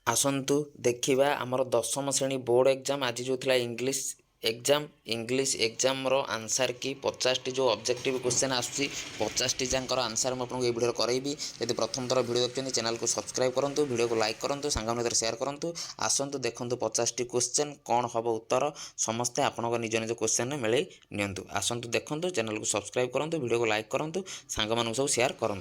आसतु देखा आमर दशम श्रेणी बोर्ड एग्जाम आज जो थी इंग्लीश एग्जाम आंसर की 50 टी जो ऑब्जेक्टिव क्वेश्चन आसूँ 50 टी जाकर आंसर मुझे ये वीडियो कराइबी। यदि प्रथम थर वीडियो देखते चैनल को सब्सक्राइब करूँ, वीडियो को लाइक करूँ, सांग शेयर करूँ। आसतु देखूँ 50 टी क्वेश्चन कौन हम उत्तर समस्ते आपण निज निज क्वेश्चन मिले नियंतु। आसतु देखूँ चैनल को सब्सक्राइब करूँ, वीडियो को लाइक करूँ, सांग मानू सब शेयर करूँ।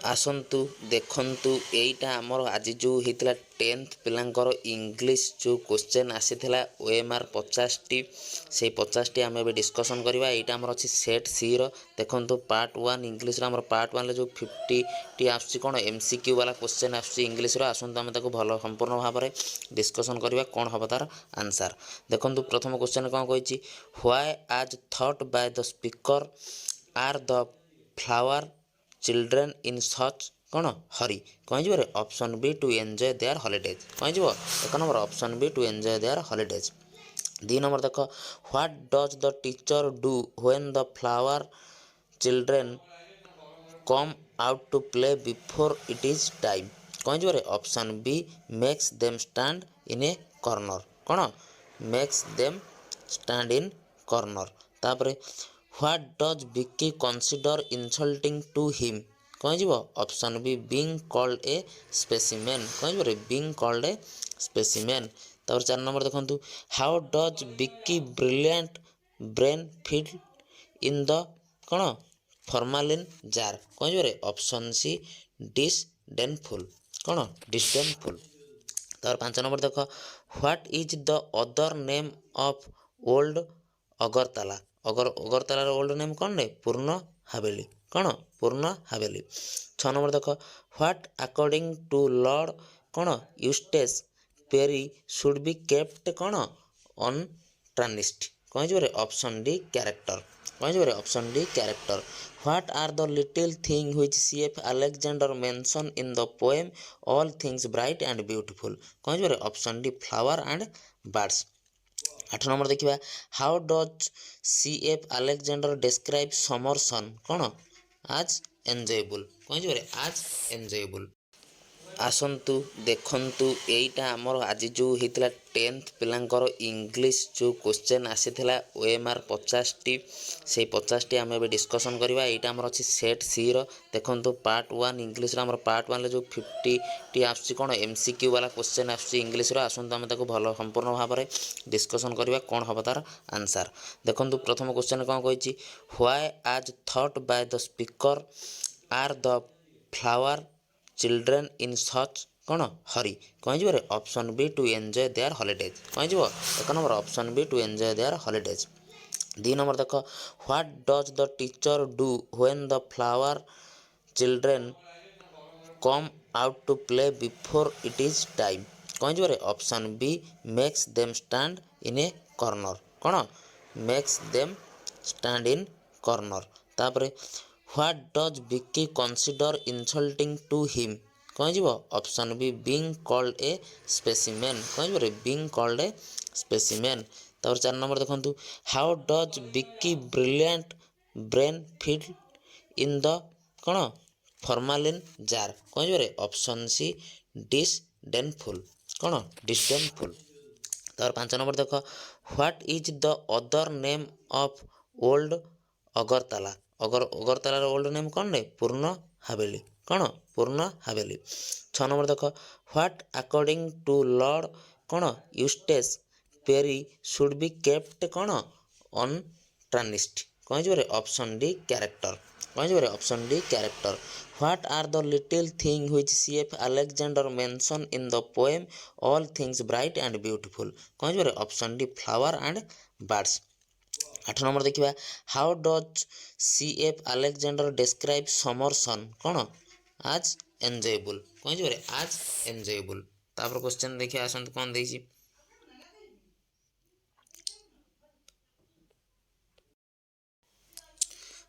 आसतु देखंतु एटा आमर आज जो होता 10th पिलांकर इंग्लीश जो क्वेश्चन आसीथिला ओएमआर 50 टी से 50 टी आम डिस्कसन करवा। यहाँ आमर अच्छी सेट सी रो देखंतु पार्ट 1 इंग्लीश आमर पार्ट 1 जो 50 टी आसुची कौन एमसीक्यू वाला क्वेश्चन आसुची इंग्लीश रो। आसतु आम ताको भल संपूर्ण भाव में डिस्कसन करवा कौन हम तार आंसर। देखंतु प्रथम क्वेश्चन कौन कही, why as thought by the speaker are the flower children in such कौन हरी कह option B to enjoy their holidays कह एक number option B to enjoy their holidays. 2 number देख, what does the teacher do when the flower children come out to play before it is time कह option B makes them stand in a corner कौन makes them stand in corner. तापर what does Vicky consider insulting to him कह option B being called a specimen कह being called a specimen. तापर 4 number देखंतु, how does Vicky brilliant brain fit in the कौन formalin jar कह option C disdainful कौन disdainful. तापर 5 number देख, what is the other name of old Agartala अगरतलार old name कौन रे पूर्ण हावेली कौन पूर्ण हावेली। 6 नंबर देख, व्हाट अकॉर्डिंग टू लॉर्ड कौन Eustace Perry should be kept कौन ऑन ट्रानिस्ट कह ऑप्शन डी कैरेक्टर कह option D character. What are the little thing which C F Alexander mention in the poem all things bright and beautiful कह option D flower and birds. 8 number देखिए, how does C F Alexander describe summer sun कौन as enjoyable कह आज enjoyable. आसतु देखंतु एटा आमर आज जो होता 10th पिलांकर इंग्लीश जो क्वेश्चन आसीथिला ओएमआर 50 टी से 50 टी आम डिस्कसन करवा। यहाँ आमर अच्छी सेट सी रो देखंतु पार्ट 1 इंग्लीश आमर पार्ट 1 जो 50 टी आसुची कौन एमसीक्यू वाला क्वेश्चन आसुची इंग्लीश रो। आसतु आम ताको भल संपूर्ण भाव में डिस्कसन करवा कौन हम तार आंसर। देखंतु प्रथम क्वेश्चन कौन कही, why as thought by the speaker are the flower children in such कौन हरी कह option B to enjoy their holidays कह एक number option B to enjoy their holidays. 2 number देख, what does the teacher do when the flower children come out to play before it is time कह option B makes them stand in a corner कौन makes them stand in corner. तापर what does Vicky consider insulting to him कह option B being called a specimen कह being called a specimen. तापर 4 number देखंतु, how does Vicky brilliant brain fit in the कौन formalin jar कह option C disdainful कौन disdainful. तापर 5 number देख, what is the other name of old Agartala अगरतलार old name कौन रे पूर्ण हावेली कौन पूर्ण हावेली। 6 नंबर देख, व्हाट अकॉर्डिंग टू लॉर्ड कौन Eustace Perry should be kept कौन ऑन ट्रानिस्ट कह ऑप्शन डी कैरेक्टर कह option D character. What are the little thing which C F Alexander mention in the poem all things bright and beautiful कह option D flower and birds. 8 number देखिए, how does C F Alexander describe summer sun कौन as enjoyable कह आज enjoyable. तापर question देखिए आसतु कौन देछि,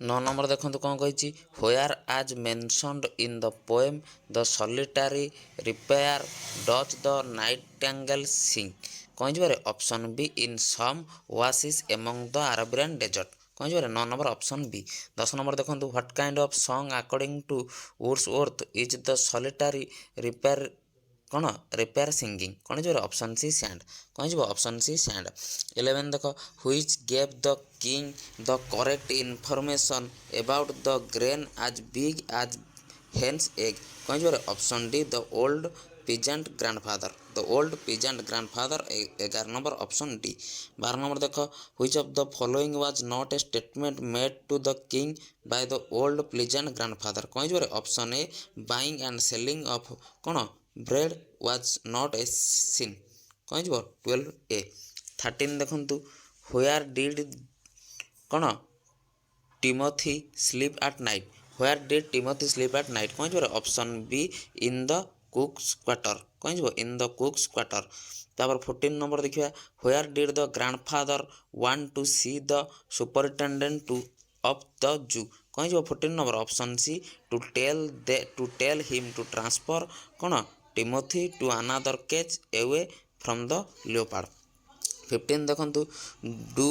9 number देखंतु कौन कही, where as mentioned in the poem the solitary reaper does the nightingale sing कह option B in some oasis among the Arabian desert कौन जी 9 नंबर ऑप्शन बी। 10 नंबर देखो what kind of song according to Wordsworth is the solitary reaper कौन reaper singing कौन जी option C sand कौन जी option C sand. 11 देख which gave the king the correct information about the grain as big as hen's egg कौन जी option D the old peasant grandfather the old peasant grandfather 11 number option D. 12 number देख which of the following was not a statement made to the king by the old peasant grandfather कौन जी option A buying and selling of कौन bread was not a sin कौन जी 12 A. 13 देखु where did कौन Timothy sleep at night where did Timothy sleep at night कौन जी option B in the cook's quarter कौन जी इन द कुक्स क्वार्टर। तापर 14 number देखिए where did the grandfather want to see the superintendent to of the zoo कौन जी 14 number option C to tell him to transfer कौन Timothy to another cage away from the leopard. 15 देखु do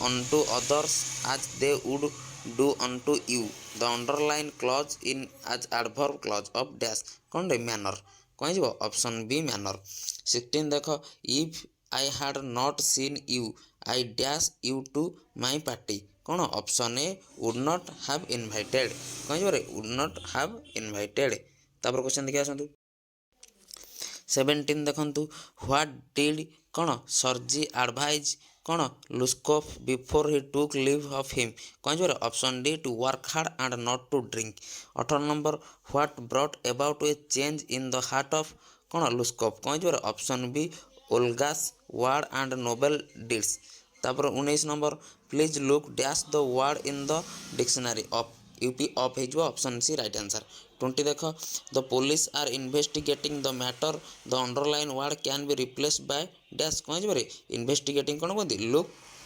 unto others as they would do unto you the underline clause in as adverb clause of dash कौन रे manner कौन जी option B manner. 16 देख if I had not seen you I dash you to my party कौन option A would not have invited कौन जी would not have invited. तापर question देखिए आसतु 17 देखु व्हाट डिड कौन सर्जी एडवाइज कौन Lushkoff before he took leave of him कौन जी option D to work hard and not to drink. 18 number what brought about a change in the heart of कौन Lushkoff कौन जी option B Olga's words and noble deeds. तापर 19 number please look dash the word in the dictionary of up of हो option C right answer. 20 देख the police are investigating the matter the underline word can be replace by dash कौन जी investigating कौन कहते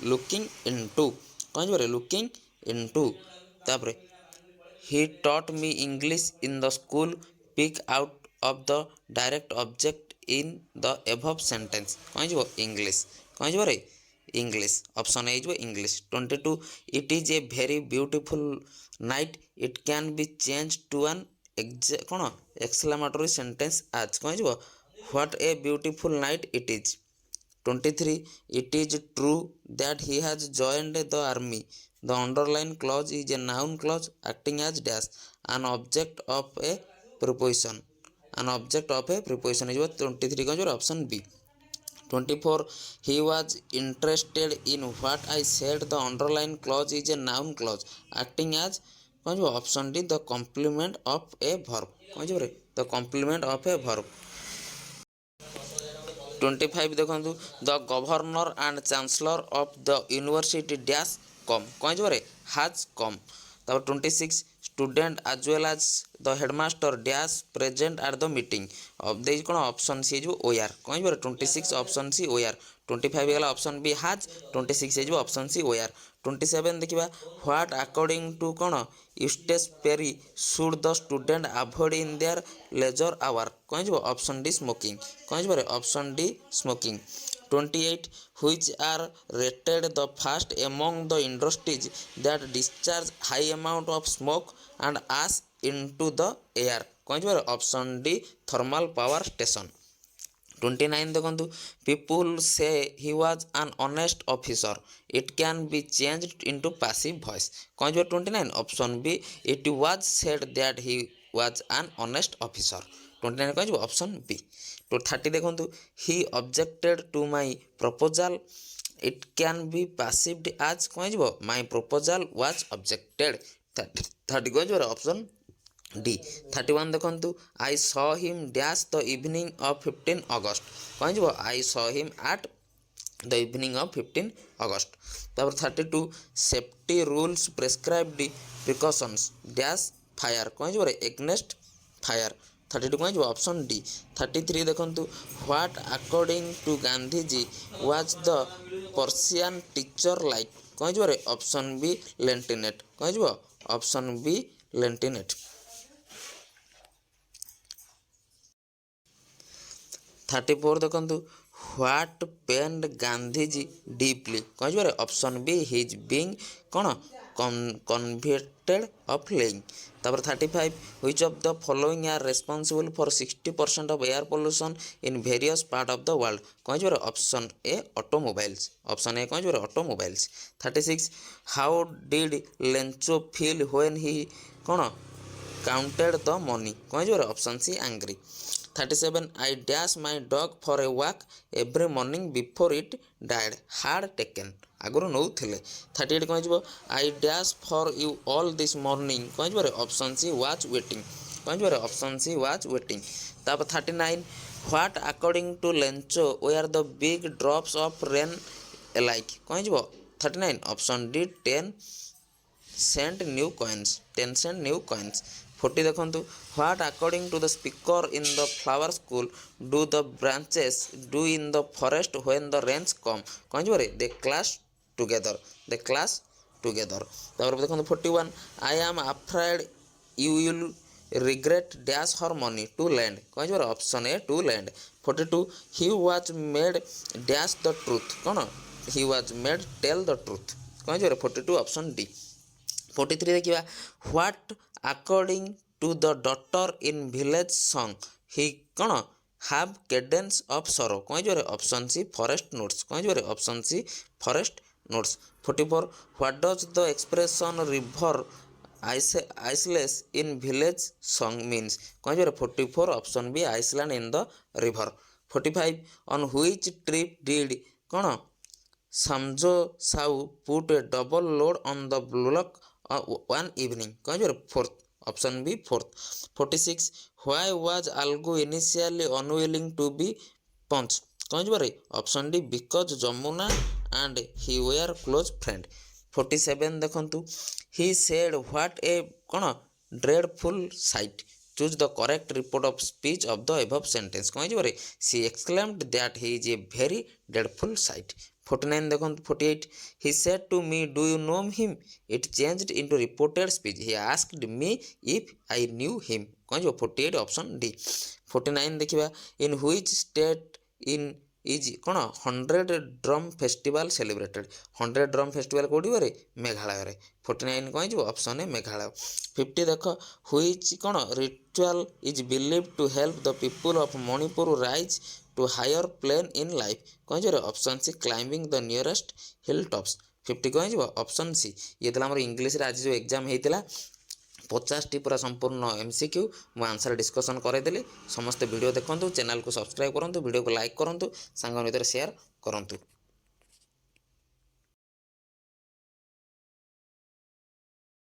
looking into कौन जी looking into. तापर he taught me English in the school pick out of the direct object in the above sentence कौन जी English कौन जी English option A English. 22 it is a very beautiful night it can be change to an कौन exclamatory sentence as कौन जी what a beautiful night it is. 23 it is true that he has joined the army the underlined clause is a noun clause acting as dash an object of a preposition an object of a preposition is 23 कौन जी option B. 24 he was interested in what I said the underline clause is a noun clause acting as कौन जी option D the complement of a verb कौन जी the complement of a verb. 25 देखु the governor and chancellor of the university dash come कौन जी has come. तब 26 student as well as the headmaster dash present at the meeting of they कौन option C O are कौन जी 26 option C O R. 25 गला option B has 26 option C O R. 27 देखिए what according to कौन Eustace Perry should the student avoid in their leisure hour कौन जी option D smoking कौन जी option D smoking. 28 which are rated the first among the industries that discharge high amount of smoke and ash into the air कौन जी option D thermal power station. 29 देखु people say he was an honest officer it can be changed into passive voice कौन जी 29 option B it was said that he was an honest officer 29 कौन जी option B. तो 30 देखु he objected to my proposal it can be perceived as कौन जी my proposal was objected 30 कौन जी option D. 31 देखु I saw him dash the evening of 15 August कौन जी I saw him at the evening of 15 August। तब 32 safety rules prescribed precautions dash fire कौन जी against fire 32 कौन जी option D. 33 देखु what according to Gandhi ji was the Persian teacher like कौन जी option B लेंटिनेट कौन जी ऑप्शन बी लेंटिनेट। 34 देखु ହ୍ୱାଟ୍ ପେନ୍ଡ ଗାନ୍ଧିଜୀ ଡିପ୍ଲି କ'ଣ ହେଇଯିବ ଅପସନ୍ ବି ହିଜ୍ ବିଙ୍ଗ କ'ଣ କନଭିକ୍ଟେଡ୍ ଅଫ୍ ଲେଇଂ। ତାପରେ 35 which of the following are responsible for 60% of air pollution in various part of the world କ'ଣ ହେଇଯିବ option A automobiles option A କ'ଣ ହେଇଯିବ automobiles. 36 how did ଲେଞ୍ଚୋ feel when he କ'ଣ counted the money କ'ଣ ହେଇଯିବ option C angry। 37 I dash my dog for a walk every morning before it died had taken ଆଗରୁ ନେଉଥିଲେ। 38 କ'ଣ ହେଇଯିବ I dash for you all this morning କ'ଣ ହେଇଯିବ option C was waiting କ'ଣ ହେଇଯିବ ଅପସନ୍ ସି was waiting। ତାପରେ 39 what according to ଲେଞ୍ଚୋ were the big drops of rain alike କ'ଣ ହେଇଯିବ 39 option D 10 cent new coins 10 cent new coins। 40 ଦେଖନ୍ତୁ what according to the speaker in the flower school do the branches do in the forest when the rains come କ'ଣ ହେଇଯିବ they clash together they clash together। ତାପରେ ଦେଖନ୍ତୁ 41 I am afraid you will regret dash her money to lend କ'ଣ ହେଇଯିବ option A to lend। 42 he was made dash the truth କ'ଣ he was made tell the truth କ'ଣ ହେଇଯିବ 42 option D. 43 ଦେଖିବା what according to the daughter in village song he କ'ଣ have cadence of sorrow କ'ଣ ହେଇଯିବ option C forest notes କ'ଣ ହେଇଯିବ option C forest notes। 44 what does the expression river iceless in village song means କ'ଣ ହେଇଯିବ 44 option B Iceland in the river। 45 on which trip did କ'ଣ Samjo Sao put a double load on the block one evening କ'ଣ ହେଇଯିବ fourth option B fourth। 46 why was Algo initially unwilling to be punched କ'ଣ ହେଇଯିବ option D because Jamuna and he were close friend। 47 ଦେଖନ୍ତୁ he said what a କ'ଣ dreadful sight choose the correct report of speech of the above sentence କ'ଣ ହେଇଯିବ she exclaimed that he is a very dreadful sight। 49 ଦେଖନ୍ତୁ 48 he said to me do you know him it changed into reported speech he asked me if I knew him କ'ଣ ହେଇଯିବ 48 option D. 49 ଦେଖିବା in which state in is କ'ଣ 100 drum festival celebrated 100 drum festival କେଉଁଠି ହୁଏ ମେଘାଳୟରେ 49 କ'ଣ ହେଇଯିବ option A Meghalaya. 50 ଦେଖ which କ'ଣ ritual is believed to help the people of Manipur rise to higher plane in life କ'ଣ ହେଇଯିବ option C climbing the nearest hill tops। 50 କ'ଣ ହେଇଯିବ ଅପସନ୍ ସି। ଇଏ ଥିଲା ଆମର ଇଂଲିଶରେ ଆଜି ଯେଉଁ ଏକ୍ଜାମ୍ ହେଇଥିଲା 50ଟି ପୁରା ସମ୍ପୂର୍ଣ୍ଣ MCQ ମୁଁ ଆନ୍ସର୍ ଡିସ୍କସନ୍ କରାଇଦେଲି। ସମସ୍ତେ ଭିଡ଼ିଓ ଦେଖନ୍ତୁ ଚ୍ୟାନେଲକୁ ସବସ୍କ୍ରାଇବ୍ କରନ୍ତୁ ଭିଡ଼ିଓକୁ ଲାଇକ୍ କରନ୍ତୁ ସାଙ୍ଗଙ୍କ ଭିତରେ ସେୟାର କରନ୍ତୁ।